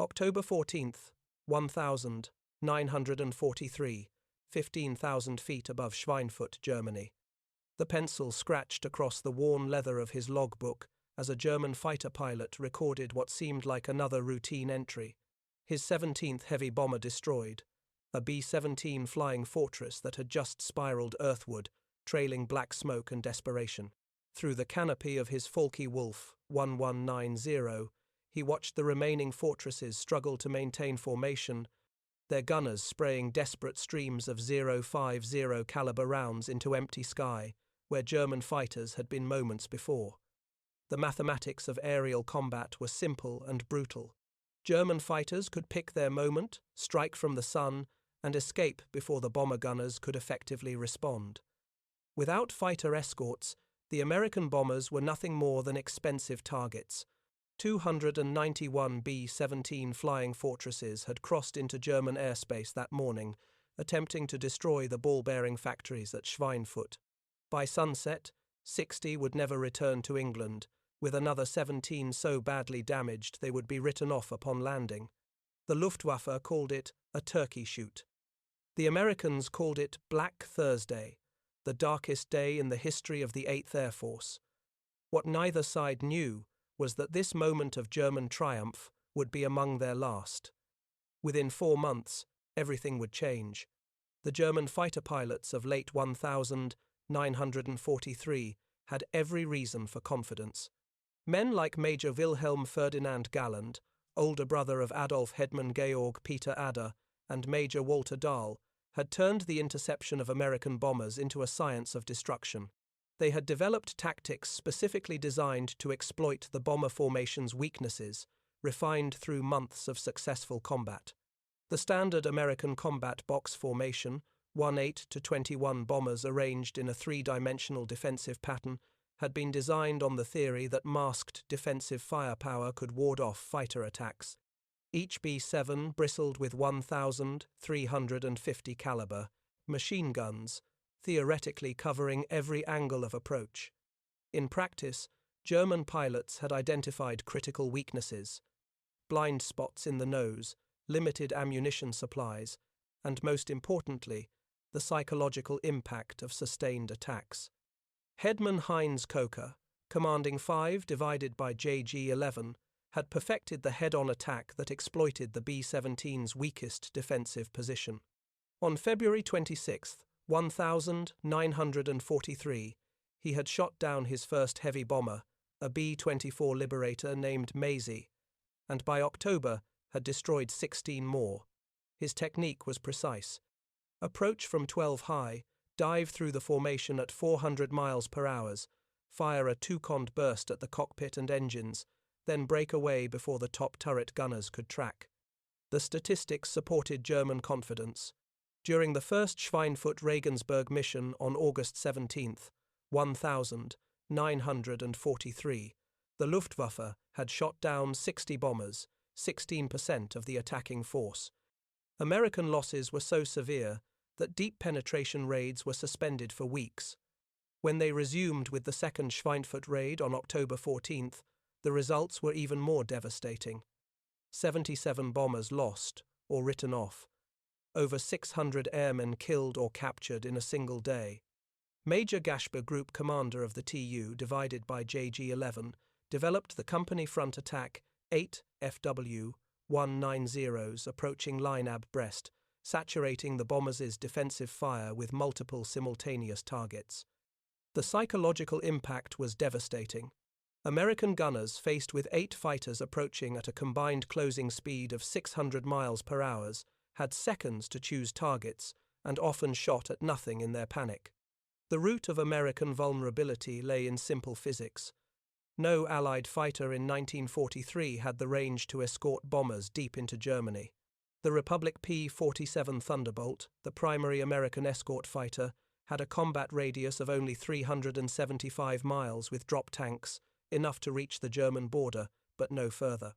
October 14th, 1943, 15,000 feet above Schweinfurt, Germany. The pencil scratched across the worn leather of his logbook as a German fighter pilot recorded what seemed like another routine entry. His 17th heavy bomber destroyed, a B-17 Flying Fortress that had just spiraled earthward, trailing black smoke and desperation. Through the canopy of his Focke-Wulf 1190, he watched the remaining fortresses struggle to maintain formation, their gunners spraying desperate streams of .050 caliber rounds into empty sky, where German fighters had been moments before. The mathematics of aerial combat were simple and brutal. German fighters could pick their moment, strike from the sun, and escape before the bomber gunners could effectively respond. Without fighter escorts, the American bombers were nothing more than expensive targets. 291 B-17 Flying Fortresses had crossed into German airspace that morning, attempting to destroy the ball-bearing factories at Schweinfurt. By sunset, 60 would never return to England, with another 17 so badly damaged they would be written off upon landing. The Luftwaffe called it a turkey shoot. The Americans called it Black Thursday, the darkest day in the history of the 8th Air Force. What neither side knew was that this moment of German triumph would be among their last. Within 4 months, everything would change. The German fighter pilots of late 1943 had every reason for confidence. Men like Major Wilhelm Ferdinand Galland, older brother of Adolf Hedman Georg Peter Adder, and Major Walter Dahl, had turned the interception of American bombers into a science of destruction. They had developed tactics specifically designed to exploit the bomber formation's weaknesses, refined through months of successful combat. The standard American combat box formation, 1-8 to 21 bombers arranged in a three-dimensional defensive pattern, had been designed on the theory that masked defensive firepower could ward off fighter attacks. Each B-7 bristled with 1,350 caliber machine guns, theoretically covering every angle of approach. In practice, German pilots had identified critical weaknesses: blind spots in the nose, limited ammunition supplies, and most importantly, the psychological impact of sustained attacks. Headman Heinz Knoke, commanding 5 divided by JG-11, had perfected the head-on attack that exploited the B-17's weakest defensive position. On February 26, 1943, he had shot down his first heavy bomber, a B-24 Liberator named Maisie, and by October had destroyed 16 more. His technique was precise. Approach from 12 high, dive through the formation at 400 miles per hour, fire a two-conned burst at the cockpit and engines, then break away before the top turret gunners could track. The statistics supported German confidence. During the first Schweinfurt-Regensburg mission on August 17, 1943, the Luftwaffe had shot down 60 bombers, 16% of the attacking force. American losses were so severe that deep penetration raids were suspended for weeks. When they resumed with the second Schweinfurt raid on October 14th, the results were even more devastating. 77 bombers lost or written off. Over 600 airmen killed or captured in a single day. Major Gashper, Group Commander of the TU divided by JG-11, developed the company front attack 8 FW-190s approaching Lineab Brest, saturating the bombers' defensive fire with multiple simultaneous targets. The psychological impact was devastating. American gunners, faced with 8 fighters approaching at a combined closing speed of 600 miles per hour, had seconds to choose targets and often shot at nothing in their panic. The root of American vulnerability lay in simple physics. No Allied fighter in 1943 had the range to escort bombers deep into Germany. The Republic P-47 Thunderbolt, the primary American escort fighter, had a combat radius of only 375 miles with drop tanks, enough to reach the German border, but no further.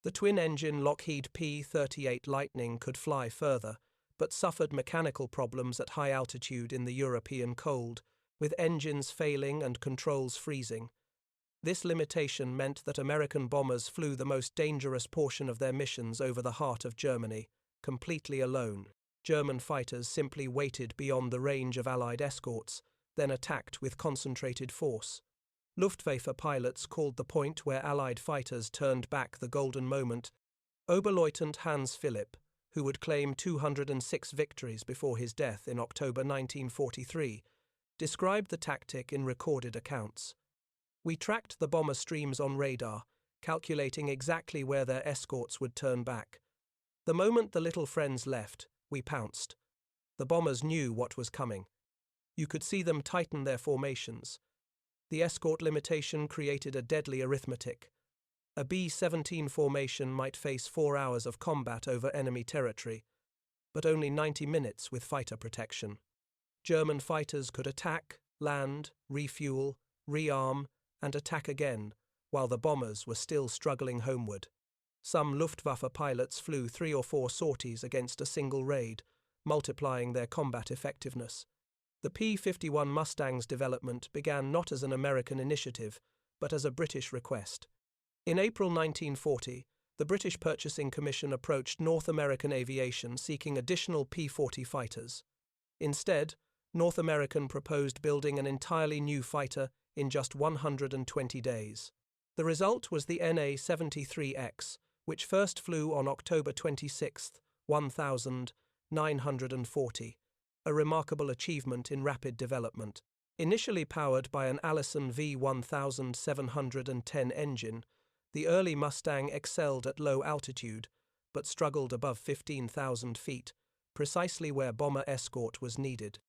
The twin-engine Lockheed P-38 Lightning could fly further, but suffered mechanical problems at high altitude in the European cold, with engines failing and controls freezing. This limitation meant that American bombers flew the most dangerous portion of their missions over the heart of Germany, completely alone. German fighters simply waited beyond the range of Allied escorts, then attacked with concentrated force. Luftwaffe pilots called the point where Allied fighters turned back the golden moment. Oberleutnant Hans Philipp, who would claim 206 victories before his death in October 1943, described the tactic in recorded accounts. "We tracked the bomber streams on radar, calculating exactly where their escorts would turn back. The moment the little friends left, we pounced. The bombers knew what was coming. You could see them tighten their formations. The escort limitation created a deadly arithmetic. A B-17 formation might face 4 hours of combat over enemy territory, but only 90 minutes with fighter protection. German fighters could attack, land, refuel, rearm, and attack again, while the bombers were still struggling homeward. Some Luftwaffe pilots flew 3 or 4 sorties against a single raid, multiplying their combat effectiveness. The P-51 Mustang's development began not as an American initiative, but as a British request. In April 1940, the British Purchasing Commission approached North American Aviation seeking additional P-40 fighters. Instead, North American proposed building an entirely new fighter in just 120 days. The result was the NA-73X, which first flew on October 26, 1940, a remarkable achievement in rapid development. Initially powered by an Allison V1710 engine, the early Mustang excelled at low altitude, but struggled above 15,000 feet, precisely where bomber escort was needed.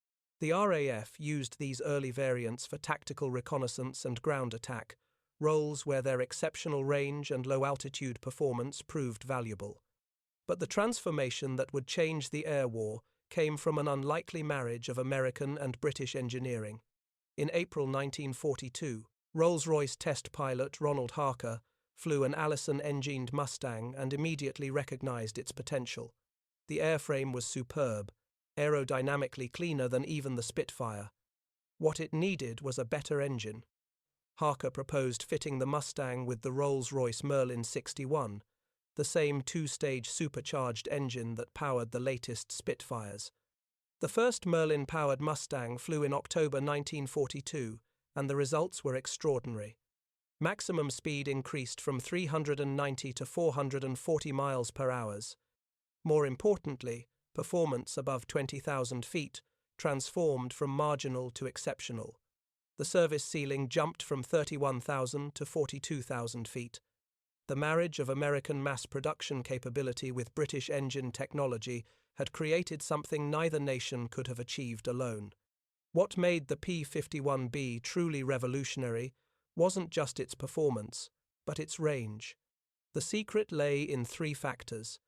The RAF used these early variants for tactical reconnaissance and ground attack, roles where their exceptional range and low-altitude performance proved valuable. But the transformation that would change the air war came from an unlikely marriage of American and British engineering. In April 1942, Rolls-Royce test pilot Ronald Harker flew an Allison-engined Mustang and immediately recognized its potential. The airframe was superb, aerodynamically cleaner than even the Spitfire. What it needed was a better engine. Harker proposed fitting the Mustang with the Rolls-Royce Merlin 61, the same 2-stage supercharged engine that powered the latest Spitfires. The first Merlin-powered Mustang flew in October 1942, and the results were extraordinary. Maximum speed increased from 390 to 440 miles per hour. More importantly, performance above 20,000 feet transformed from marginal to exceptional. The service ceiling jumped from 31,000 to 42,000 feet. The marriage of American mass production capability with British engine technology had created something neither nation could have achieved alone. What made the P-51B truly revolutionary wasn't just its performance, but its range. The secret lay in 3 factors: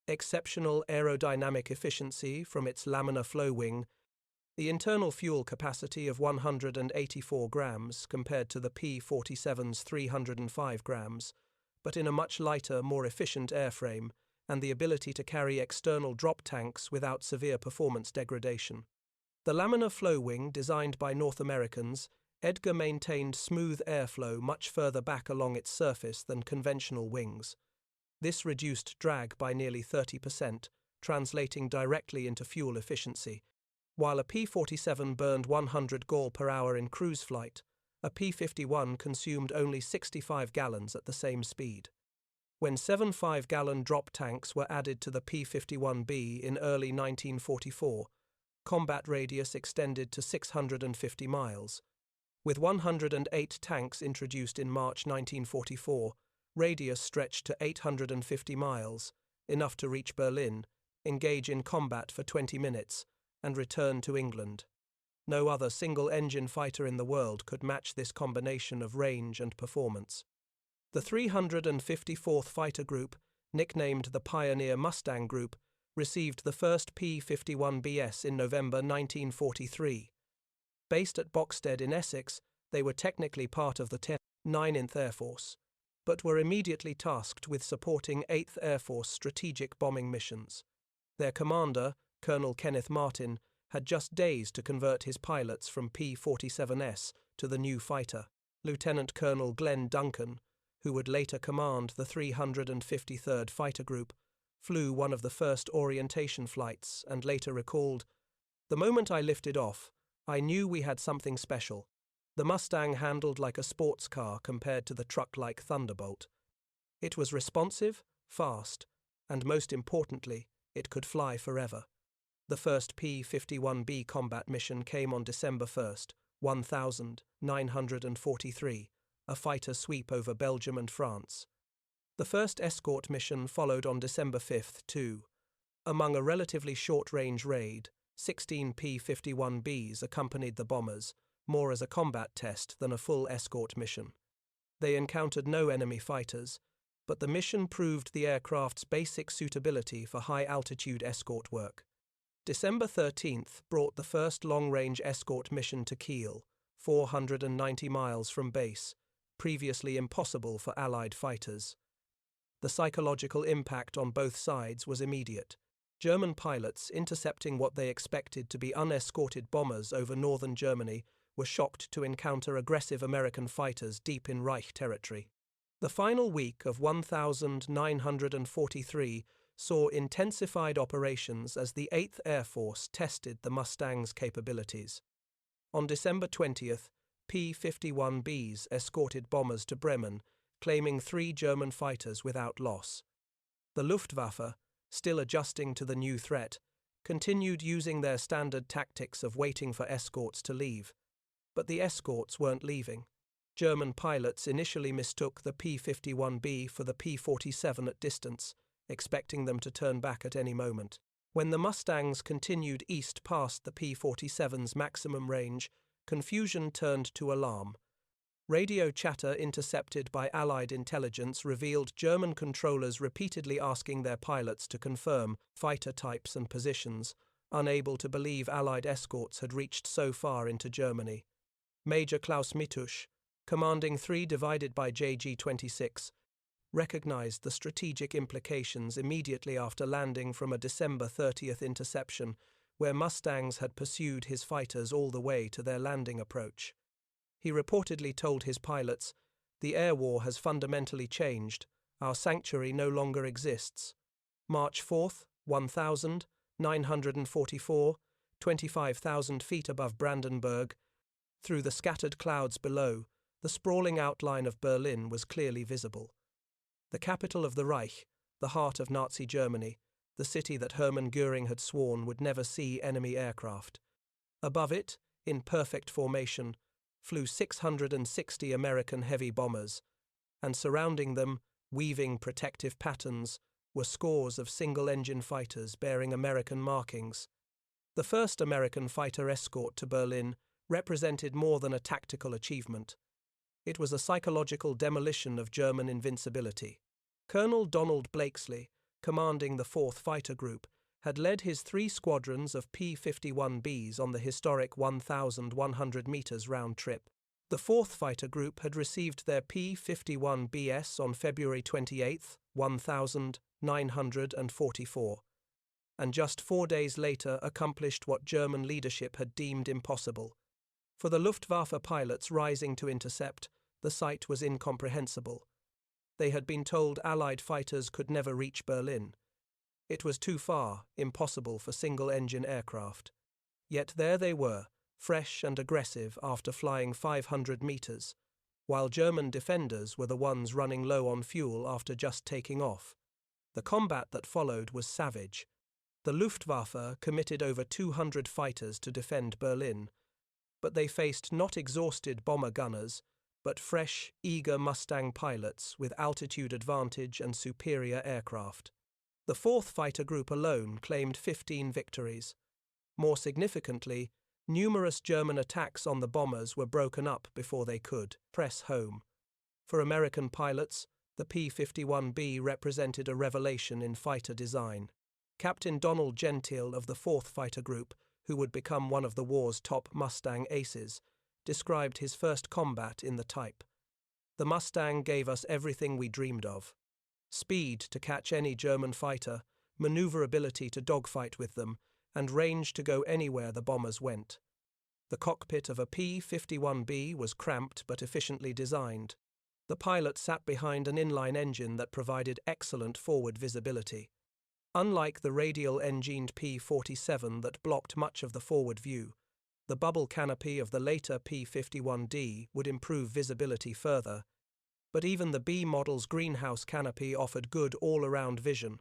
exceptional aerodynamic efficiency from its laminar flow wing, the internal fuel capacity of 184 grams compared to the P-47's 305 grams, but in a much lighter, more efficient airframe, and the ability to carry external drop tanks without severe performance degradation. The laminar flow wing, designed by North Americans, Edgar maintained smooth airflow much further back along its surface than conventional wings. This reduced drag by nearly 30%, translating directly into fuel efficiency. While a P-47 burned 100 gall per hour in cruise flight, a P-51 consumed only 65 gallons at the same speed. When 7 5-gallon drop tanks were added to the P-51B in early 1944, combat radius extended to 650 miles. With 108 tanks introduced in March 1944, radius stretched to 850 miles, enough to reach Berlin, engage in combat for 20 minutes, and return to England. No other single-engine fighter in the world could match this combination of range and performance. The 354th Fighter Group, nicknamed the Pioneer Mustang Group, received the first P-51BS in November 1943. Based at Boxted in Essex, they were technically part of the 9th Air Force, but were immediately tasked with supporting 8th Air Force strategic bombing missions. Their commander, Colonel Kenneth Martin, had just days to convert his pilots from P-47S to the new fighter. Lieutenant Colonel Glenn Duncan, who would later command the 353rd Fighter Group, flew one of the first orientation flights and later recalled, "The moment I lifted off, I knew we had something special. The Mustang handled like a sports car compared to the truck-like Thunderbolt. It was responsive, fast, and most importantly, it could fly forever." The first P-51B combat mission came on December 1st, 1943, a fighter sweep over Belgium and France. The first escort mission followed on December 5th, too. Among a relatively short-range raid, 16 P-51Bs accompanied the bombers, more as a combat test than a full escort mission. They encountered no enemy fighters, but the mission proved the aircraft's basic suitability for high-altitude escort work. December 13th brought the first long-range escort mission to Kiel, 490 miles from base, previously impossible for Allied fighters. The psychological impact on both sides was immediate. German pilots intercepting what they expected to be unescorted bombers over northern Germany were shocked to encounter aggressive American fighters deep in Reich territory. The final week of 1943 saw intensified operations as the 8th Air Force tested the Mustang's capabilities. On December 20th, P-51Bs escorted bombers to Bremen, claiming 3 German fighters without loss. The Luftwaffe, still adjusting to the new threat, continued using their standard tactics of waiting for escorts to leave. But the escorts weren't leaving. German pilots initially mistook the P-51B for the P-47 at distance, expecting them to turn back at any moment. When the Mustangs continued east past the P-47's maximum range, confusion turned to alarm. Radio chatter intercepted by Allied intelligence revealed German controllers repeatedly asking their pilots to confirm fighter types and positions, unable to believe Allied escorts had reached so far into Germany. Major Klaus Mitusch, commanding 3 divided by JG-26, recognized the strategic implications immediately after landing from a December 30th interception, where Mustangs had pursued his fighters all the way to their landing approach. He reportedly told his pilots, "The air war has fundamentally changed. Our sanctuary no longer exists." March 4th, 1944, 25,000 feet above Brandenburg. Through the scattered clouds below, the sprawling outline of Berlin was clearly visible. The capital of the Reich, the heart of Nazi Germany, the city that Hermann Göring had sworn would never see enemy aircraft. Above it, in perfect formation, flew 660 American heavy bombers, and surrounding them, weaving protective patterns, were scores of single-engine fighters bearing American markings. The first American fighter escort to Berlin represented more than a tactical achievement. It was a psychological demolition of German invincibility. Colonel Donald Blakesley, commanding the 4th Fighter Group, had led his 3 squadrons of P-51Bs on the historic 1,100 meters round trip. The 4th Fighter Group had received their P-51BS on February 28, 1944, and just 4 days later accomplished what German leadership had deemed impossible. For the Luftwaffe pilots rising to intercept, the sight was incomprehensible. They had been told Allied fighters could never reach Berlin. It was too far, impossible for single-engine aircraft. Yet there they were, fresh and aggressive after flying 500 meters, while German defenders were the ones running low on fuel after just taking off. The combat that followed was savage. The Luftwaffe committed over 200 fighters to defend Berlin, but they faced not exhausted bomber gunners, but fresh, eager Mustang pilots with altitude advantage and superior aircraft. The 4th Fighter Group alone claimed 15 victories. More significantly, numerous German attacks on the bombers were broken up before they could press home. For American pilots, the P-51B represented a revelation in fighter design. Captain Donald Gentile of the 4th Fighter Group, who would become one of the war's top Mustang aces, described his first combat in the type. "The Mustang gave us everything we dreamed of. Speed to catch any German fighter, maneuverability to dogfight with them, and range to go anywhere the bombers went. The cockpit of a P-51B was cramped but efficiently designed. The pilot sat behind an inline engine that provided excellent forward visibility. Unlike the radial-engined P-47 that blocked much of the forward view, the bubble canopy of the later P-51D would improve visibility further, but even the B model's greenhouse canopy offered good all-around vision.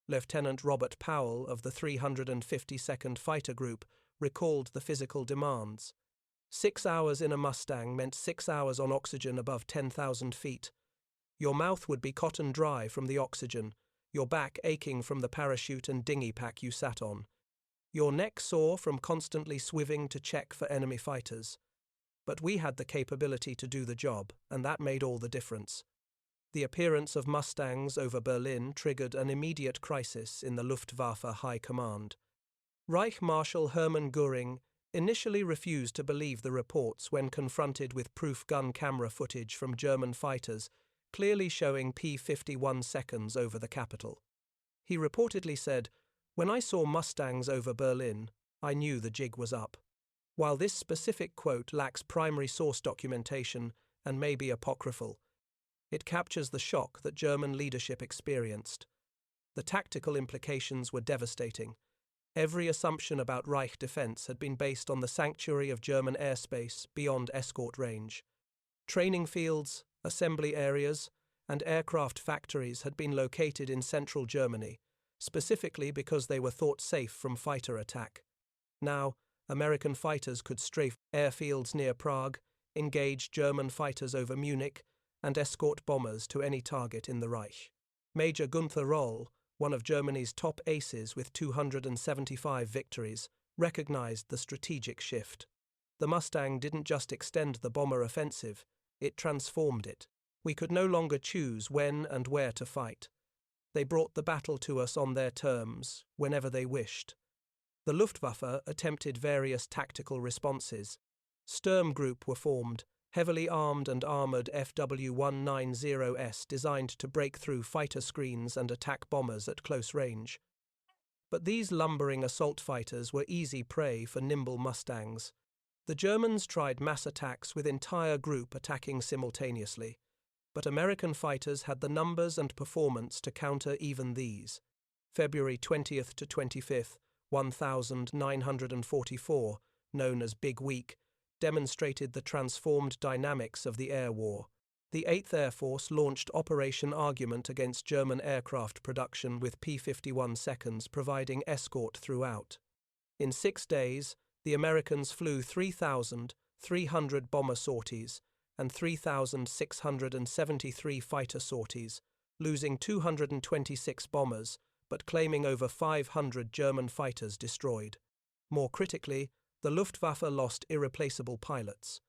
Lieutenant Robert Powell of the 352nd Fighter Group recalled the physical demands. 6 hours in a Mustang meant 6 hours on oxygen above 10,000 feet. Your mouth would be cotton dry from the oxygen, your back aching from the parachute and dinghy pack you sat on. Your neck sore from constantly swiving to check for enemy fighters. But we had the capability to do the job, and that made all the difference. The appearance of Mustangs over Berlin triggered an immediate crisis in the Luftwaffe High Command. Reich Marshal Hermann Göring initially refused to believe the reports when confronted with proof gun camera footage from German fighters clearly showing P-51 seconds over the capital. He reportedly said, "When I saw Mustangs over Berlin, I knew the jig was up." While this specific quote lacks primary source documentation and may be apocryphal, it captures the shock that German leadership experienced. The tactical implications were devastating. Every assumption about Reich defense had been based on the sanctuary of German airspace beyond escort range. Training fields, assembly areas, and aircraft factories had been located in central Germany, specifically because they were thought safe from fighter attack. Now, American fighters could strafe airfields near Prague, engage German fighters over Munich, and escort bombers to any target in the Reich. Major Gunther Roll, one of Germany's top aces with 275 victories, recognized the strategic shift. The Mustang didn't just extend the bomber offensive, it transformed it. We could no longer choose when and where to fight. They brought the battle to us on their terms, whenever they wished. The Luftwaffe attempted various tactical responses. Sturm Group were formed, heavily armed and armoured FW-190S designed to break through fighter screens and attack bombers at close range. But these lumbering assault fighters were easy prey for nimble Mustangs. The Germans tried mass attacks with entire group attacking simultaneously, but American fighters had the numbers and performance to counter even these. February 20th to 25th, 1944, known as Big Week, demonstrated the transformed dynamics of the air war. The 8th Air Force launched Operation Argument against German aircraft production with P-51 seconds providing escort throughout. In 6 days, the Americans flew 3,300 bomber sorties and 3,673 fighter sorties, losing 226 bombers, but claiming over 500 German fighters destroyed. More critically, the Luftwaffe lost irreplaceable pilots.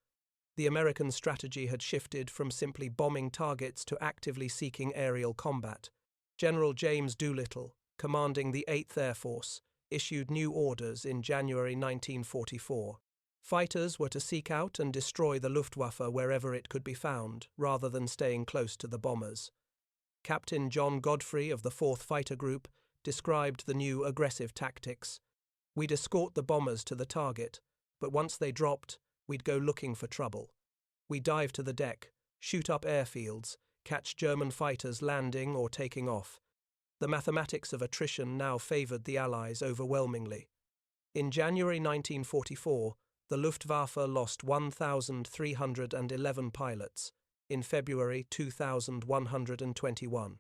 The American strategy had shifted from simply bombing targets to actively seeking aerial combat. General James Doolittle, commanding the 8th Air Force, issued new orders in January 1944. Fighters were to seek out and destroy the Luftwaffe wherever it could be found, rather than staying close to the bombers. Captain John Godfrey of the 4th Fighter Group described the new aggressive tactics. "We'd escort the bombers to the target, but once they dropped, we'd go looking for trouble. We'd dive to the deck, shoot up airfields, catch German fighters landing or taking off. The mathematics of attrition now favored the Allies overwhelmingly." In January 1944, the Luftwaffe lost 1,311 pilots. In February 2,121.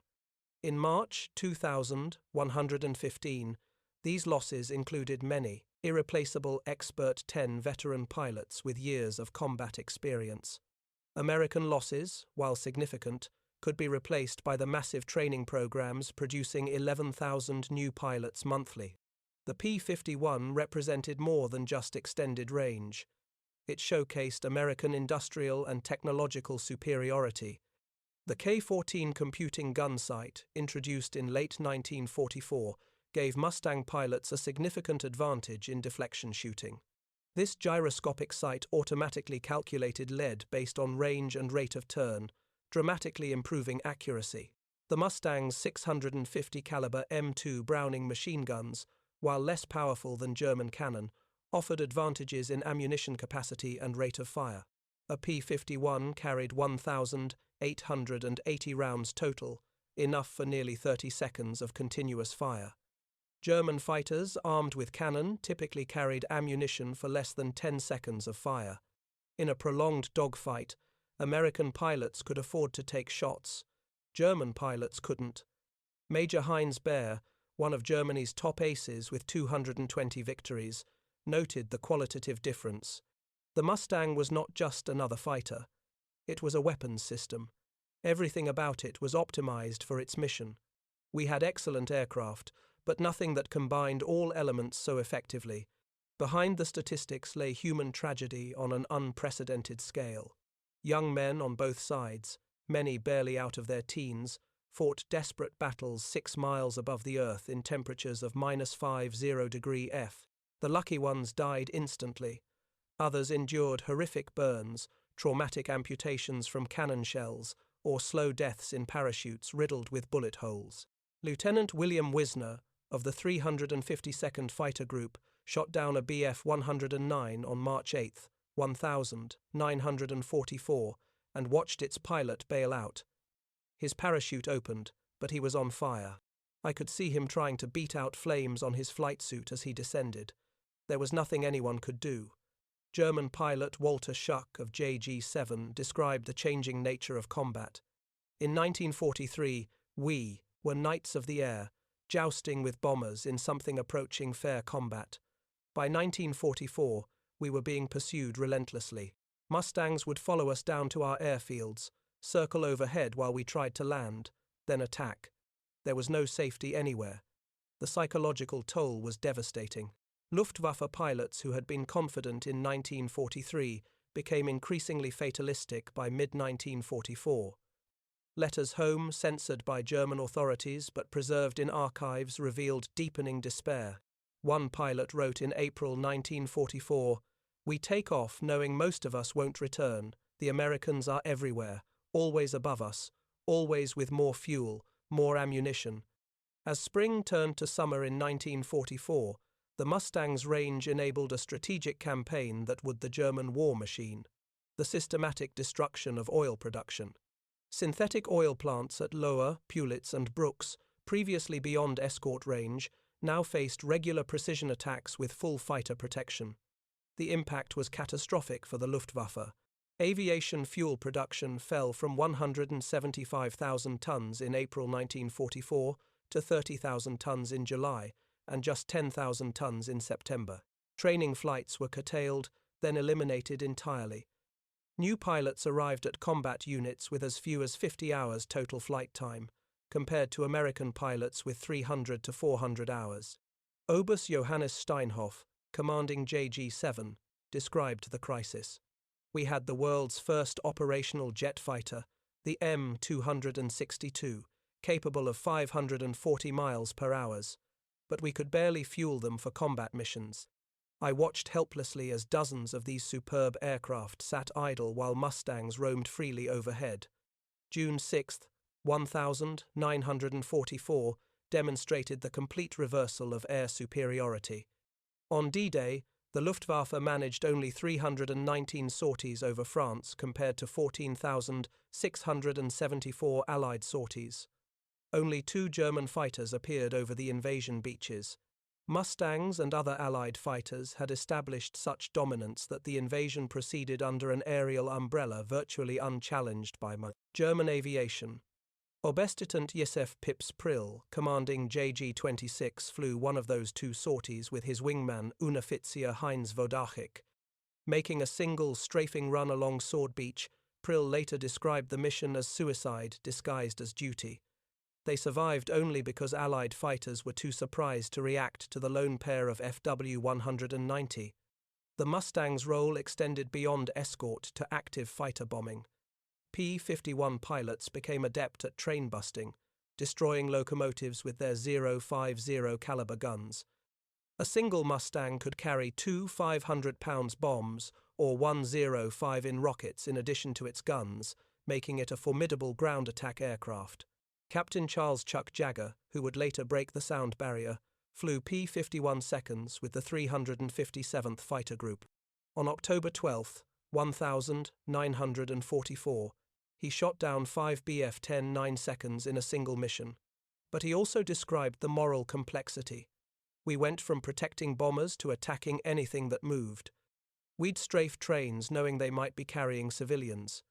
In March 2,115, these losses included many irreplaceable Expert 10 veteran pilots with years of combat experience. American losses, while significant, could be replaced by the massive training programs producing 11,000 new pilots monthly. The P-51 represented more than just extended range. It showcased American industrial and technological superiority. The K-14 computing gun sight, introduced in late 1944, gave Mustang pilots a significant advantage in deflection shooting. This gyroscopic sight automatically calculated lead based on range and rate of turn, dramatically improving accuracy. The Mustang's 650 caliber M2 Browning machine guns, while less powerful than German cannon, offered advantages in ammunition capacity and rate of fire. A P-51 carried 1,880 rounds total, enough for nearly 30 seconds of continuous fire. German fighters, armed with cannon, typically carried ammunition for less than 10 seconds of fire. In a prolonged dogfight, American pilots could afford to take shots. German pilots couldn't. Major Heinz Knoke, one of Germany's top aces with 220 victories, noted the qualitative difference. The Mustang was not just another fighter. It was a weapons system. Everything about it was optimized for its mission. We had excellent aircraft, but nothing that combined all elements so effectively. Behind the statistics lay human tragedy on an unprecedented scale. Young men on both sides, many barely out of their teens, fought desperate battles 6 miles above the earth in temperatures of -50 F. The lucky ones died instantly. Others endured horrific burns, traumatic amputations from cannon shells, or slow deaths in parachutes riddled with bullet holes. Lieutenant William Wisner, of the 352nd Fighter Group, shot down a Bf-109 on March 8, 1944, and watched its pilot bail out. His parachute opened, but he was on fire. I could see him trying to beat out flames on his flight suit as he descended. There was nothing anyone could do. German pilot Walter Schuck of JG-7 described the changing nature of combat. In 1943, we were knights of the air, jousting with bombers in something approaching fair combat. By 1944, we were being pursued relentlessly. Mustangs would follow us down to our airfields, circle overhead while we tried to land, then attack. There was no safety anywhere. The psychological toll was devastating. Luftwaffe pilots who had been confident in 1943 became increasingly fatalistic by mid-1944. Letters home, censored by German authorities but preserved in archives, revealed deepening despair. One pilot wrote in April 1944, "We take off knowing most of us won't return. The Americans are everywhere, always above us, always with more fuel, more ammunition." As spring turned to summer in 1944, the Mustang's range enabled a strategic campaign that would the German war machine: the systematic destruction of oil production. Synthetic oil plants at Lower, Pulitz, and Brooks, previously beyond escort range, now faced regular precision attacks with full fighter protection. The impact was catastrophic for the Luftwaffe. Aviation fuel production fell from 175,000 tons in April 1944 to 30,000 tons in July, and just 10,000 tons in September. Training flights were curtailed, then eliminated entirely. New pilots arrived at combat units with as few as 50 hours total flight time, compared to American pilots with 300 to 400 hours. Obus Johannes Steinhoff, commanding JG-7, described the crisis. "We had the world's first operational jet fighter, the M262, capable of 540 miles per hour, but we could barely fuel them for combat missions. I watched helplessly as dozens of these superb aircraft sat idle while Mustangs roamed freely overhead." June 6, 1944, demonstrated the complete reversal of air superiority. On D-Day, the Luftwaffe managed only 319 sorties over France compared to 14,674 Allied sorties. Only 2 German fighters appeared over the invasion beaches. Mustangs and other Allied fighters had established such dominance that the invasion proceeded under an aerial umbrella virtually unchallenged by German aviation. Oberstleutenant Josef Pips Prill, commanding JG-26, flew one of those 2 sorties with his wingman Unteroffizier Heinz Knoke. Making a single strafing run along Sword Beach, Prill later described the mission as suicide disguised as duty. They survived only because Allied fighters were too surprised to react to the lone pair of FW-190. The Mustang's role extended beyond escort to active fighter bombing. P-51 pilots became adept at train busting, destroying locomotives with their .050 caliber guns. A single Mustang could carry 2 500-pound bombs or 105 in rockets in addition to its guns, making it a formidable ground attack aircraft. Captain Charles Chuck Yeager, who would later break the sound barrier, flew P-51 seconds with the 357th Fighter Group. On October 12, 1944, he shot down 5 Bf-10 9 seconds in a single mission. But he also described the moral complexity. We went from protecting bombers to attacking anything that moved. We'd strafe trains knowing they might be carrying civilians.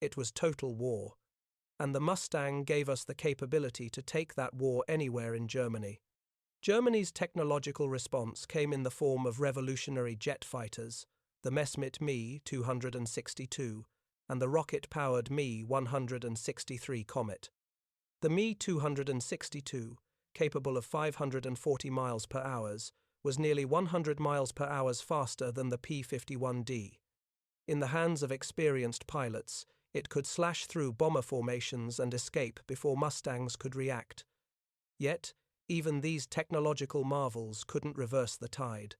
It was total war. And the Mustang gave us the capability to take that war anywhere in Germany. Germany's technological response came in the form of revolutionary jet fighters, the Messerschmitt Me-262 and the rocket-powered Me-163 Comet. The Me-262, capable of 540 miles per hour, was nearly 100 miles per hour faster than the P-51D. In the hands of experienced pilots, it could slash through bomber formations and escape before Mustangs could react. Yet, even these technological marvels couldn't reverse the tide.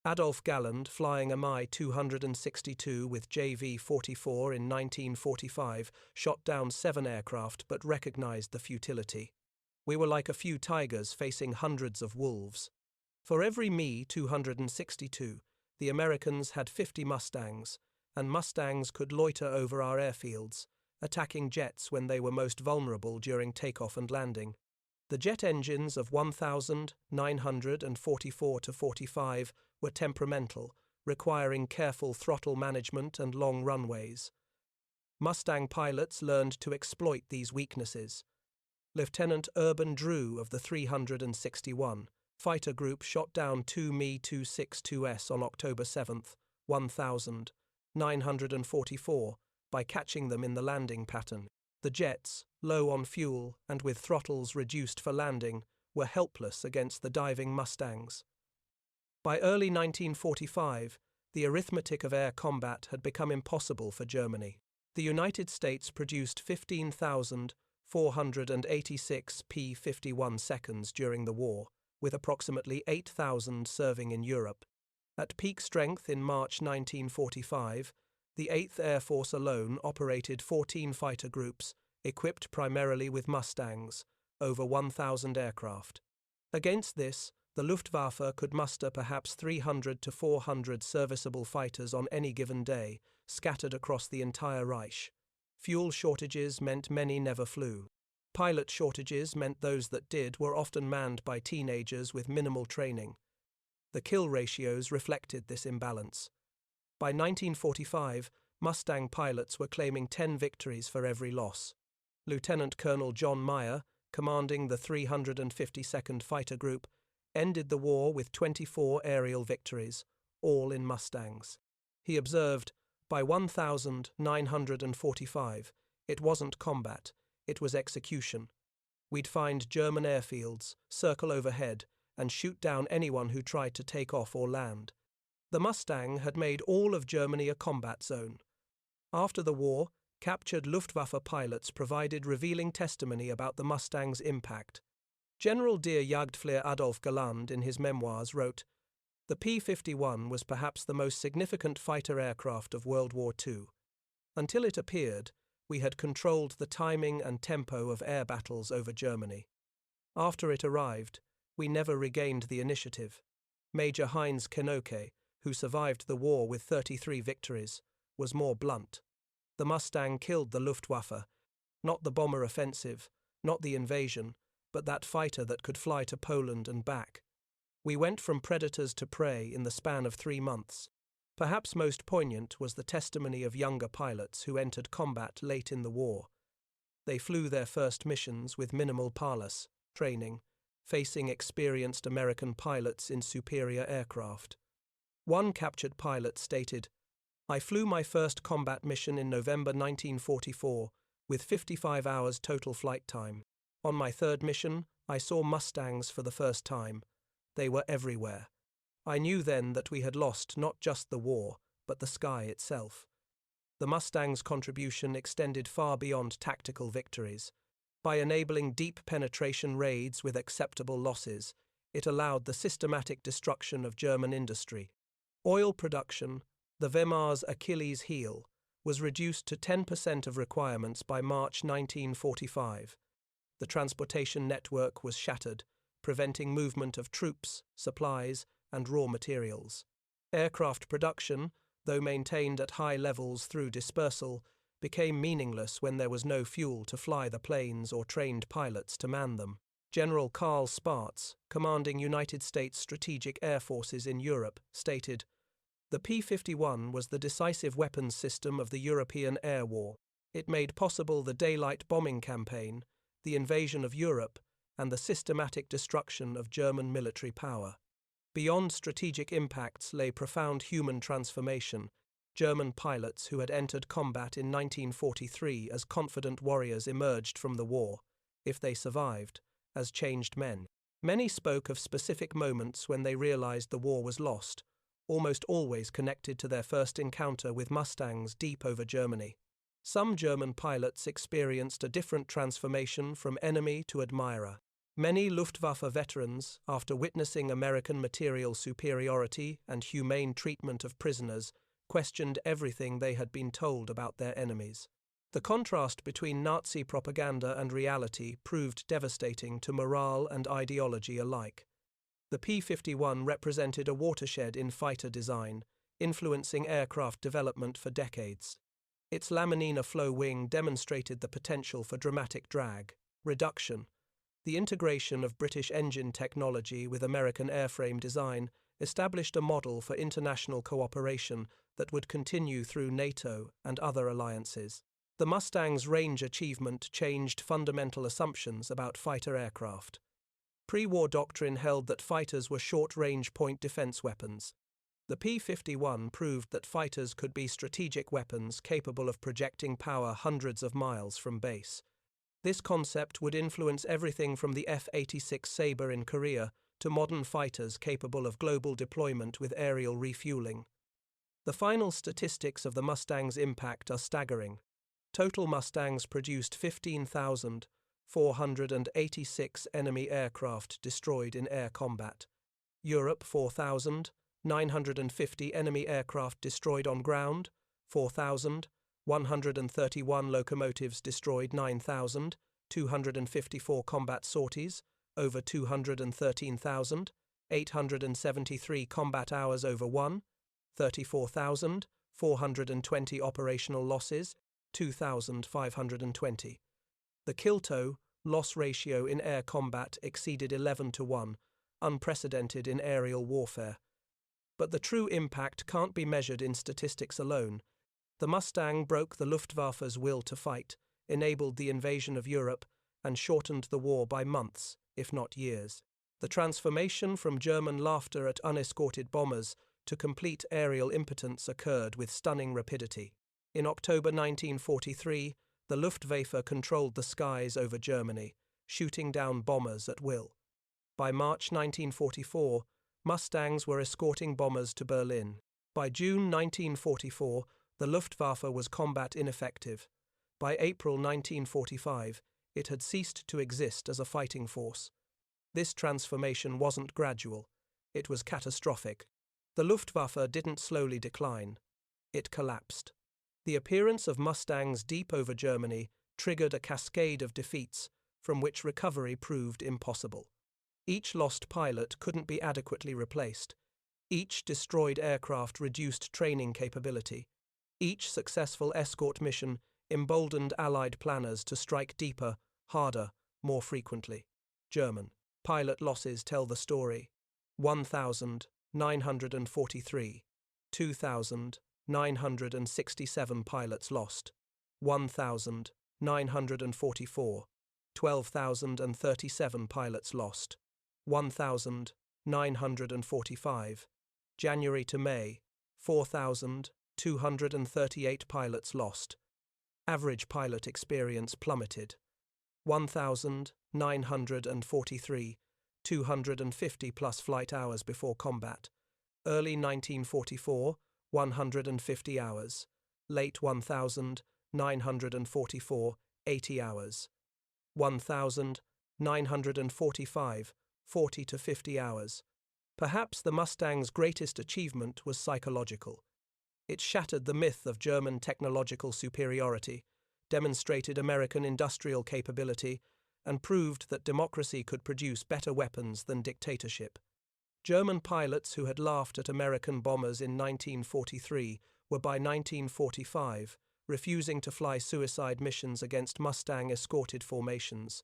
Adolf Galland, flying a Mi-262 with JV-44 in 1945, shot down 7 aircraft but recognized the futility. We were like a few tigers facing hundreds of wolves. For every Mi-262, the Americans had 50 Mustangs, and Mustangs could loiter over our airfields, attacking jets when they were most vulnerable during takeoff and landing. The jet engines of 1944-45 were temperamental, requiring careful throttle management and long runways. Mustang pilots learned to exploit these weaknesses. Lieutenant Urban Drew of the 361 Fighter Group shot down 2 Mi-262s on October 7, 1944, by catching them in the landing pattern. The jets, low on fuel and with throttles reduced for landing, were helpless against the diving Mustangs. By early 1945, the arithmetic of air combat had become impossible for Germany. The United States produced 15,486 P-51 seconds during the war, with approximately 8,000 serving in Europe. At peak strength in March 1945, the 8th Air Force alone operated 14 fighter groups, equipped primarily with Mustangs, over 1,000 aircraft. Against this, the Luftwaffe could muster perhaps 300 to 400 serviceable fighters on any given day, scattered across the entire Reich. Fuel shortages meant many never flew. Pilot shortages meant those that did were often manned by teenagers with minimal training. The kill ratios reflected this imbalance. By 1945, Mustang pilots were claiming 10 victories for every loss. Lieutenant Colonel John Meyer, commanding the 352nd Fighter Group, ended the war with 24 aerial victories, all in Mustangs. He observed, by 1945, it wasn't combat, it was execution. We'd find German airfields, circle overhead, and shoot down anyone who tried to take off or land. The Mustang had made all of Germany a combat zone. After the war, captured Luftwaffe pilots provided revealing testimony about the Mustang's impact. General der Jagdflieger Adolf Galland in his memoirs wrote, "The P-51 was perhaps the most significant fighter aircraft of World War II. Until it appeared, we had controlled the timing and tempo of air battles over Germany. After it arrived, we never regained the initiative." Major Heinz Knoke, who survived the war with 33 victories, was more blunt. The Mustang killed the Luftwaffe, not the bomber offensive, not the invasion, but that fighter that could fly to Poland and back. We went from predators to prey in the span of 3 months. Perhaps most poignant was the testimony of younger pilots who entered combat late in the war. They flew their first missions with minimal PALAS training, facing experienced American pilots in superior aircraft. One captured pilot stated, "I flew my first combat mission in November 1944 with 55 hours total flight time. On my third mission, I saw Mustangs for the first time. They were everywhere. I knew then that we had lost not just the war, but the sky itself." The Mustang's contribution extended far beyond tactical victories. By enabling deep penetration raids with acceptable losses, it allowed the systematic destruction of German industry. Oil production, the Wehrmacht's Achilles heel, was reduced to 10% of requirements by March 1945. The transportation network was shattered, preventing movement of troops, supplies, and raw materials. Aircraft production, though maintained at high levels through dispersal, became meaningless when there was no fuel to fly the planes or trained pilots to man them. General Karl Spaatz, commanding United States strategic air forces in Europe, stated, "The P-51 was the decisive weapons system of the European air war. It made possible the daylight bombing campaign, the invasion of Europe, and the systematic destruction of German military power." Beyond strategic impacts lay profound human transformation. German pilots who had entered combat in 1943 as confident warriors emerged from the war, if they survived, as changed men. Many spoke of specific moments when they realized the war was lost, almost always connected to their first encounter with Mustangs deep over Germany. Some German pilots experienced a different transformation from enemy to admirer. Many Luftwaffe veterans, after witnessing American material superiority and humane treatment of prisoners, questioned everything they had been told about their enemies. The contrast between Nazi propaganda and reality proved devastating to morale and ideology alike. The P-51 represented a watershed in fighter design, influencing aircraft development for decades. Its laminar flow wing demonstrated the potential for dramatic drag, reduction. The integration of British engine technology with American airframe design established a model for international cooperation that would continue through NATO and other alliances. The Mustang's range achievement changed fundamental assumptions about fighter aircraft. Pre-war doctrine held that fighters were short-range point defense weapons. The P-51 proved that fighters could be strategic weapons capable of projecting power hundreds of miles from base. This concept would influence everything from the F-86 Sabre in Korea to modern fighters capable of global deployment with aerial refueling. The final statistics of the Mustang's impact are staggering. Total Mustangs produced 15,486 enemy aircraft destroyed in air combat. Europe 4,950 enemy aircraft destroyed on ground, 4,131 locomotives destroyed, 9,254 combat sorties, over 213,873 combat hours over 34,420 operational losses, 2,520. The kill-to loss ratio in air combat exceeded 11-1, unprecedented in aerial warfare. But the true impact can't be measured in statistics alone. The Mustang broke the Luftwaffe's will to fight, enabled the invasion of Europe, and shortened the war by months, if not years. The transformation from German laughter at unescorted bombers to complete aerial impotence occurred with stunning rapidity. In October 1943, the Luftwaffe controlled the skies over Germany, shooting down bombers at will. By March 1944, Mustangs were escorting bombers to Berlin. By June 1944, the Luftwaffe was combat ineffective. By April 1945, it had ceased to exist as a fighting force. This transformation wasn't gradual. It was catastrophic. The Luftwaffe didn't slowly decline. It collapsed. The appearance of Mustangs deep over Germany triggered a cascade of defeats from which recovery proved impossible. Each lost pilot couldn't be adequately replaced. Each destroyed aircraft reduced training capability. Each successful escort mission emboldened Allied planners to strike deeper, harder, more frequently. German pilot losses tell the story. 1,943. 2,967 pilots lost. 1,944. 12,037 pilots lost. 1,945. January to May, 4,238 pilots lost. Average pilot experience plummeted. 1,943, 250 plus flight hours before combat. Early 1944, 150 hours. Late 1,944, 80 hours. 1,945, 40 to 50 hours. Perhaps the Mustang's greatest achievement was psychological. It shattered the myth of German technological superiority, demonstrated American industrial capability, and proved that democracy could produce better weapons than dictatorship. German pilots who had laughed at American bombers in 1943 were by 1945 refusing to fly suicide missions against Mustang escorted formations.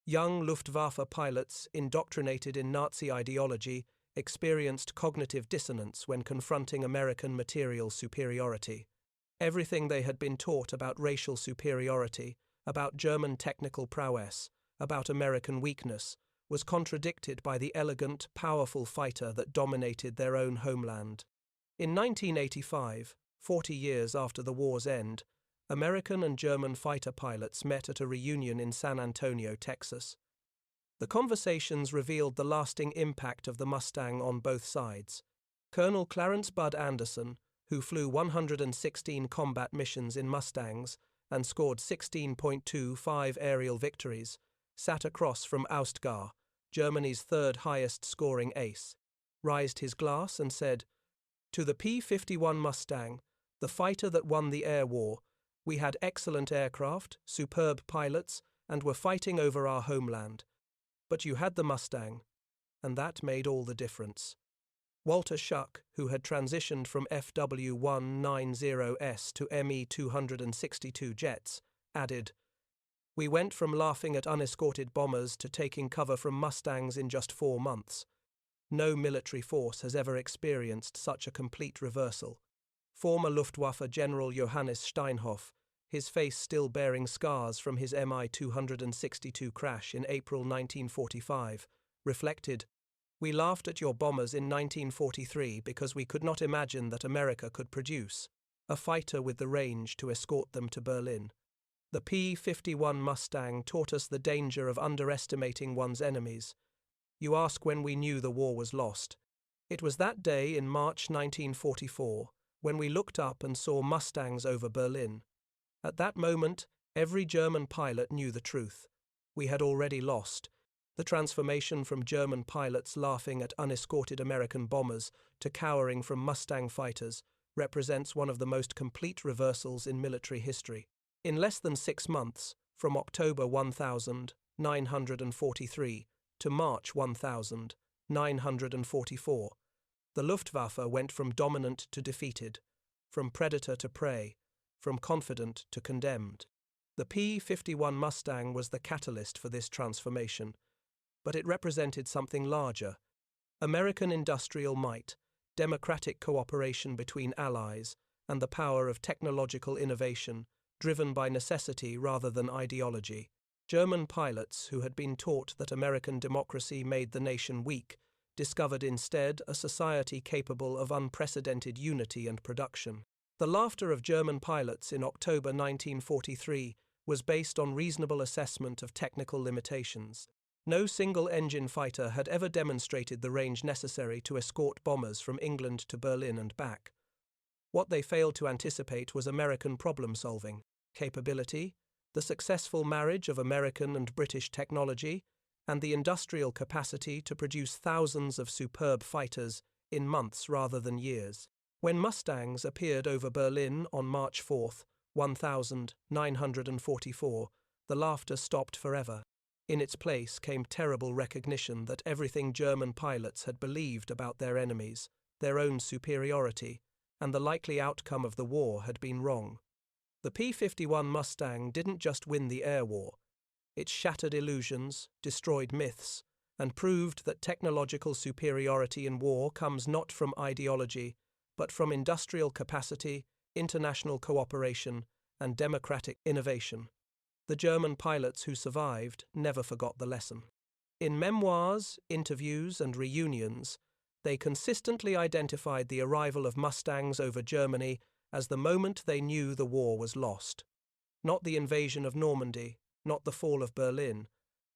Young Luftwaffe pilots, indoctrinated in Nazi ideology, experienced cognitive dissonance when confronting American material superiority. Everything they had been taught about racial superiority, about German technical prowess, about American weakness, was contradicted by the elegant, powerful fighter that dominated their own homeland. In 1985, 40 years after the war's end, American and German fighter pilots met at a reunion in San Antonio, Texas. The conversations revealed the lasting impact of the Mustang on both sides. Colonel Clarence Bud Anderson, who flew 116 combat missions in Mustangs and scored 16.25 aerial victories, sat across from Austgar, Germany's third highest scoring ace, raised his glass and said, "To the P-51 Mustang, the fighter that won the air war, we had excellent aircraft, superb pilots, and were fighting over our homeland. But you had the Mustang, and that made all the difference." Walter Schuck, who had transitioned from FW-190S to Me-262 jets, added, "We went from laughing at unescorted bombers to taking cover from Mustangs in just 4 months. No military force has ever experienced such a complete reversal." Former Luftwaffe General Johannes Steinhoff, his face still bearing scars from his Mi-262 crash in April 1945, reflected, "We laughed at your bombers in 1943 because we could not imagine that America could produce a fighter with the range to escort them to Berlin. The P-51 Mustang taught us the danger of underestimating one's enemies. You ask when we knew the war was lost. It was that day in March 1944, when we looked up and saw Mustangs over Berlin. At that moment, every German pilot knew the truth. We had already lost. The transformation from German pilots laughing at unescorted American bombers to cowering from Mustang fighters represents one of the most complete reversals in military history. In less than 6 months, from October 1943 to March 1944, the Luftwaffe went from dominant to defeated, from predator to prey, from confident to condemned. The P-51 Mustang was the catalyst for this transformation, but it represented something larger: American industrial might, democratic cooperation between allies, and the power of technological innovation, driven by necessity rather than ideology. German pilots, who had been taught that American democracy made the nation weak, discovered instead a society capable of unprecedented unity and production. The laughter of German pilots in October 1943 was based on reasonable assessment of technical limitations. No single-engine fighter had ever demonstrated the range necessary to escort bombers from England to Berlin and back. What they failed to anticipate was American problem-solving capability, the successful marriage of American and British technology, and the industrial capacity to produce thousands of superb fighters in months rather than years. When Mustangs appeared over Berlin on March 4, 1944, the laughter stopped forever. In its place came terrible recognition that everything German pilots had believed about their enemies, their own superiority, and the likely outcome of the war had been wrong. The P-51 Mustang didn't just win the air war. It shattered illusions, destroyed myths, and proved that technological superiority in war comes not from ideology, but from industrial capacity, international cooperation, and democratic innovation. The German pilots who survived never forgot the lesson. In memoirs, interviews, and reunions, they consistently identified the arrival of Mustangs over Germany as the moment they knew the war was lost. Not the invasion of Normandy, not the fall of Berlin,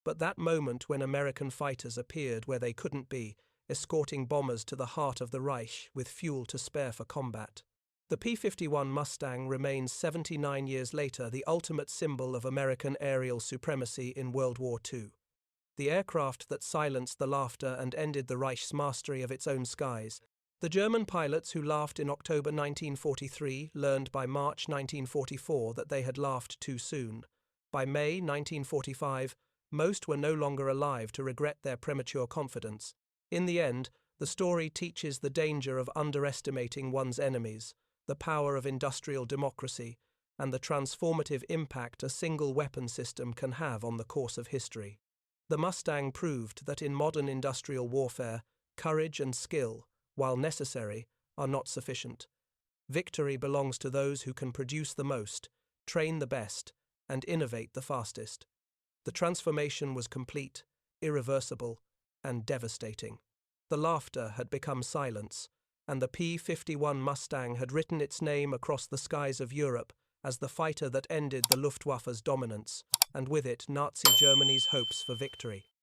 but that moment when American fighters appeared where they couldn't be, escorting bombers to the heart of the Reich with fuel to spare for combat. The P-51 Mustang remains 79 years later the ultimate symbol of American aerial supremacy in World War II. The aircraft that silenced the laughter and ended the Reich's mastery of its own skies. The German pilots who laughed in October 1943 learned by March 1944 that they had laughed too soon. By May 1945, Most were no longer alive to regret their premature confidence. In the end, the story teaches the danger of underestimating one's enemies, the power of industrial democracy, and the transformative impact a single weapon system can have on the course of history. The Mustang proved that in modern industrial warfare, courage and skill, while necessary, are not sufficient. Victory belongs to those who can produce the most, train the best, and innovate the fastest. The transformation was complete, irreversible, and devastating. The laughter had become silence, and the P-51 Mustang had written its name across the skies of Europe as the fighter that ended the Luftwaffe's dominance, and with it Nazi Germany's hopes for victory.